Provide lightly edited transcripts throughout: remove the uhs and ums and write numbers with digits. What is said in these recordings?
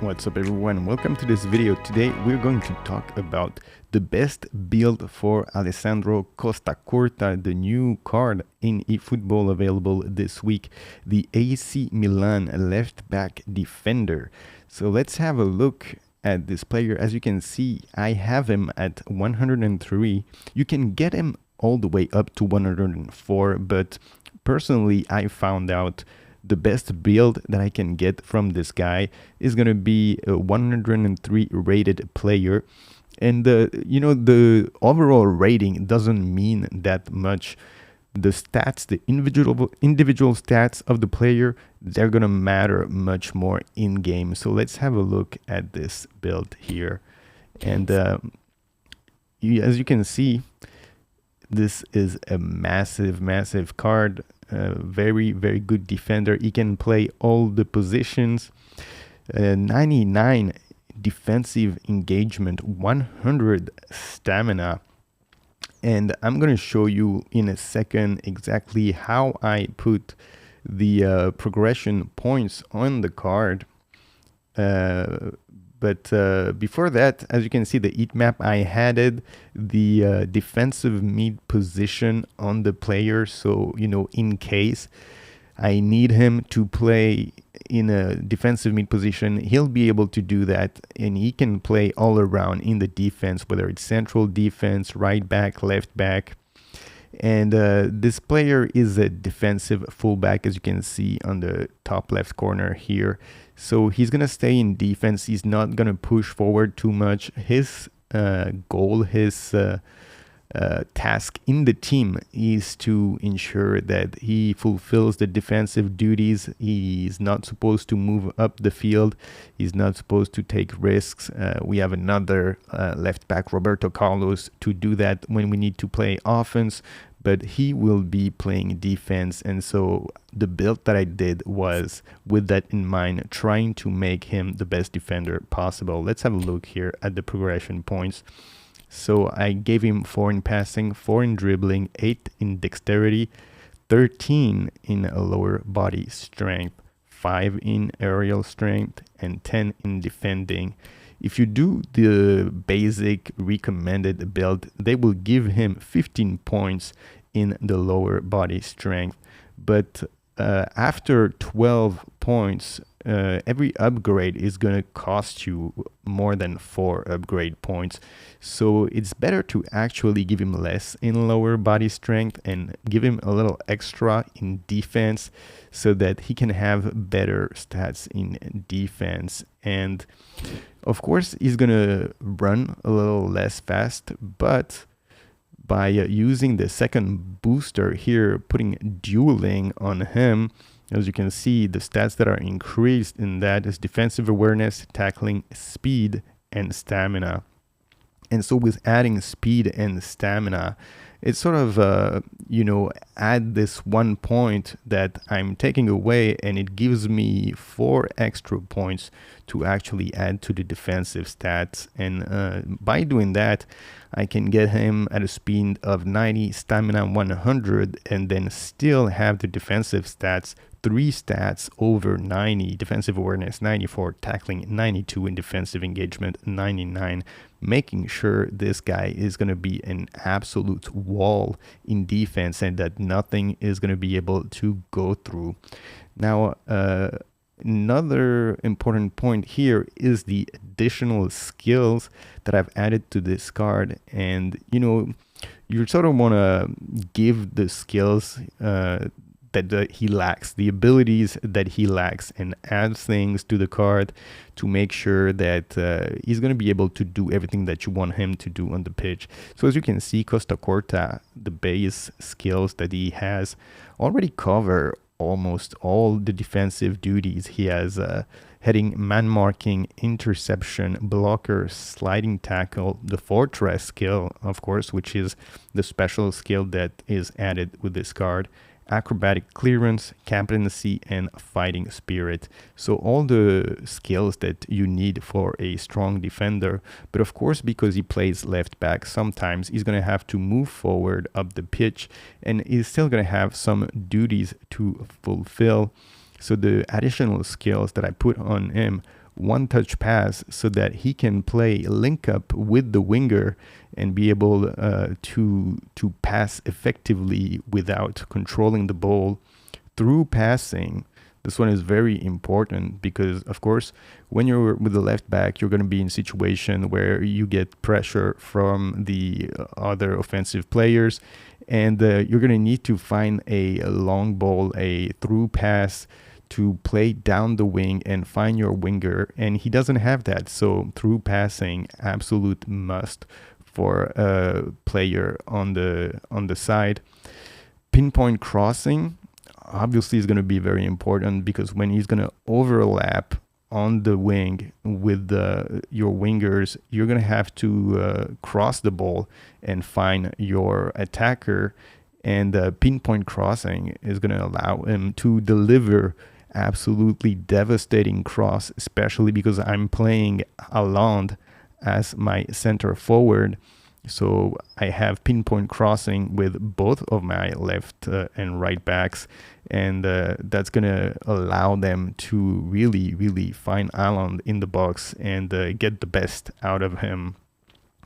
What's up everyone, welcome to this video. Today we're going to talk about the best build for Alessandro Costacurta, the new card in eFootball available this week, the AC Milan left back defender. So let's have a look at this player. As you can see, I have him at 103. You can get him all the way up to 104, but personally I found out the best build that I can get from this guy is going to be a 103 rated player. And the overall rating doesn't mean that much. The stats, the individual stats of the player, they're going to matter much more in game. So let's have a look at this build here. And as you can see, this is a massive card. Very good defender. He can play all the positions. 99 defensive engagement, 100 stamina. And I'm going to show you in a second exactly how I put the progression points on the card. But before that, as you can see, the heat map, I added the defensive mid position on the player. So, in case I need him to play in a defensive mid position, he'll be able to do that. And he can play all around in the defense, whether it's central defense, right back, left back. And this player is a defensive fullback, as you can see on the top left corner here. So he's going to stay in defense. He's not going to push forward too much. His goal, his task in the team is to ensure that he fulfills the defensive duties. He's not supposed to move up the field. He's not supposed to take risks. We have another left back, Roberto Carlos, to do that when we need to play offense, but he will be playing defense. And so the build that I did was with that in mind, trying to make him the best defender possible. Let's have a look here at the progression points. So I gave him 4 in passing, 4 in dribbling, 8 in dexterity, 13 in lower body strength, 5 in aerial strength, and 10 in defending. If you do the basic recommended build, they will give him 15 points in the lower body strength. But after 12 points, every upgrade is going to cost you more than 4 upgrade points. So it's better to actually give him less in lower body strength and give him a little extra in defense so that he can have better stats in defense. And of course, he's going to run a little less fast, but by using the second booster here, putting dueling on him, as you can see, the stats that are increased in that is defensive awareness, tackling, speed, and stamina. And so with adding speed and stamina, it's sort of, add this 1 point that I'm taking away, and it gives me 4 extra points to actually add to the defensive stats. And by doing that, I can get him at a speed of 90, stamina 100, and then still have the defensive stats 3 stats over 90, defensive awareness 94, tackling 92, and defensive engagement 99, making sure this guy is going to be an absolute wall in defense and that nothing is going to be able to go through. Now, another important point here is the additional skills that I've added to this card. And, you sort of want to give the skills that he lacks, the abilities that he lacks, and add things to the card to make sure that he's going to be able to do everything that you want him to do on the pitch. So as you can see, Costacurta, the base skills that he has already cover almost all the defensive duties. He has heading, man marking, interception, blocker, sliding tackle, the fortress skill, of course, which is the special skill that is added with this card, acrobatic clearance, captaincy, and fighting spirit. So all the skills that you need for a strong defender. But of course, because he plays left back, sometimes he's going to have to move forward up the pitch, and he's still going to have some duties to fulfill. So the additional skills that I put on him one-touch pass so that he can play link up with the winger and be able to pass effectively without controlling the ball through passing. This one is very important because, of course, when you're with the left back, you're going to be in a situation where you get pressure from the other offensive players, and you're going to need to find a long ball, a through pass to play down the wing and find your winger, and he doesn't have that. So through passing, absolute must for a player on the side. Pinpoint crossing obviously is going to be very important because when he's going to overlap on the wing with your wingers, you're going to have to cross the ball and find your attacker, and pinpoint crossing is going to allow him to deliver absolutely devastating cross, especially because I'm playing Haaland as my center forward. So I have pinpoint crossing with both of my left and right backs, and that's going to allow them to really, really find Haaland in the box and get the best out of him.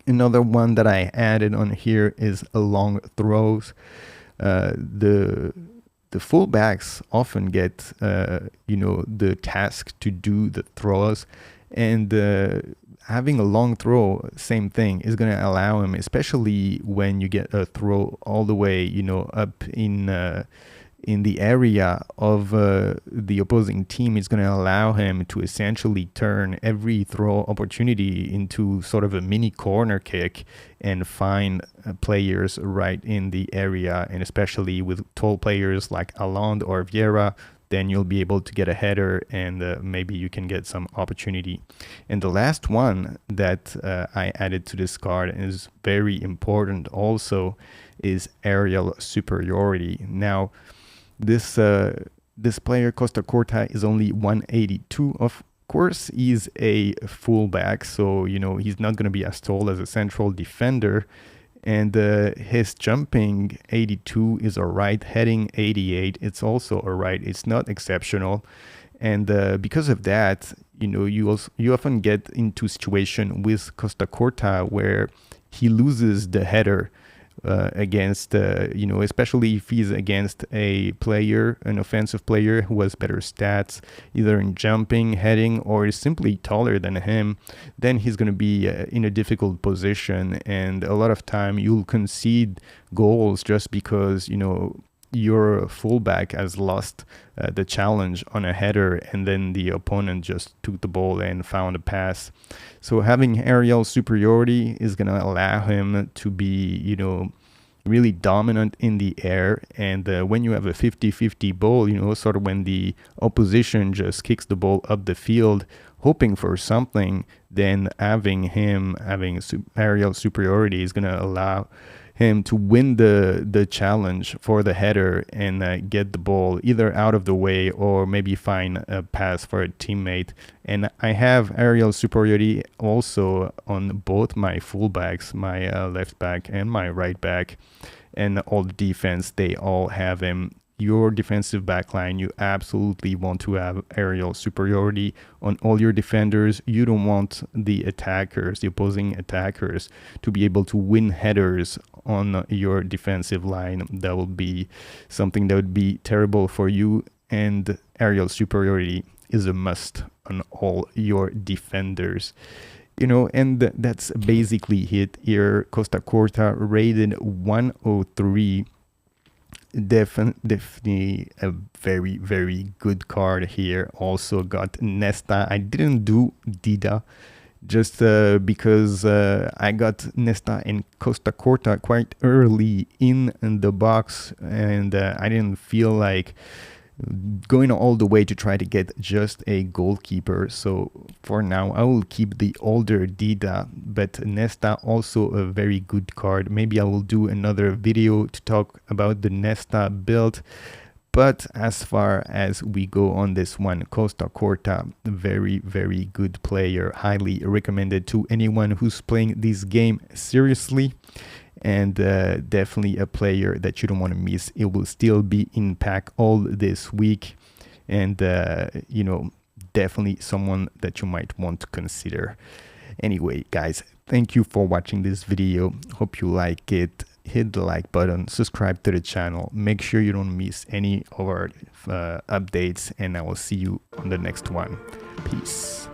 Another one that I added on here is long throws. The fullbacks often get the task to do the throws, and having a long throw, same thing, is going to allow him, especially when you get a throw all the way, up in the area of the opposing team. It's going to allow him to essentially turn every throw opportunity into sort of a mini corner kick and find players right in the area. And especially with tall players like Haaland or Vieira, then you'll be able to get a header and maybe you can get some opportunity. And the last one that I added to this card is very important also is aerial superiority. Now, this player, Costacurta, is only 182. Of course, he's a fullback, so he's not going to be as tall as a central defender. And his jumping 82 is alright. Heading 88, it's also alright. It's not exceptional. And because of that, you often get into situation with Costacurta where he loses the header against, especially if he's against a player, an offensive player who has better stats, either in jumping, heading, or is simply taller than him, then he's going to be in a difficult position. And a lot of time you'll concede goals just because, your fullback has lost the challenge on a header and then the opponent just took the ball and found a pass. So having aerial superiority is going to allow him to be, really dominant in the air. And when you have a 50-50 ball, sort of when the opposition just kicks the ball up the field, hoping for something, then having aerial superiority is going to allow him to win the challenge for the header and get the ball either out of the way or maybe find a pass for a teammate. And I have aerial superiority also on both my fullbacks, my left back and my right back, and all the defense, they all have him. Your defensive backline, you absolutely want to have aerial superiority on all your defenders. You don't want the attackers, the opposing attackers, to be able to win headers on your defensive line. That will be something that would be terrible for you, and aerial superiority is a must on all your defenders. And that's basically it here. Costacurta rated 103. Definitely a very, very good card here. Also got Nesta. I didn't do Dida just because I got Nesta and Costacurta quite early in the box, and I didn't feel like going all the way to try to get just a goalkeeper. So for now, I will keep the older Dida, but Nesta also a very good card. Maybe I will do another video to talk about the Nesta build. But as far as we go on this one, Costacurta, very, very good player. Highly recommended to anyone who's playing this game seriously. And definitely a player that you don't want to miss. It will still be in pack all this week. And, definitely someone that you might want to consider. Anyway, guys, thank you for watching this video. Hope you like it. Hit the like button, subscribe to the channel, make sure you don't miss any of our updates, and I will see you on the next one. Peace.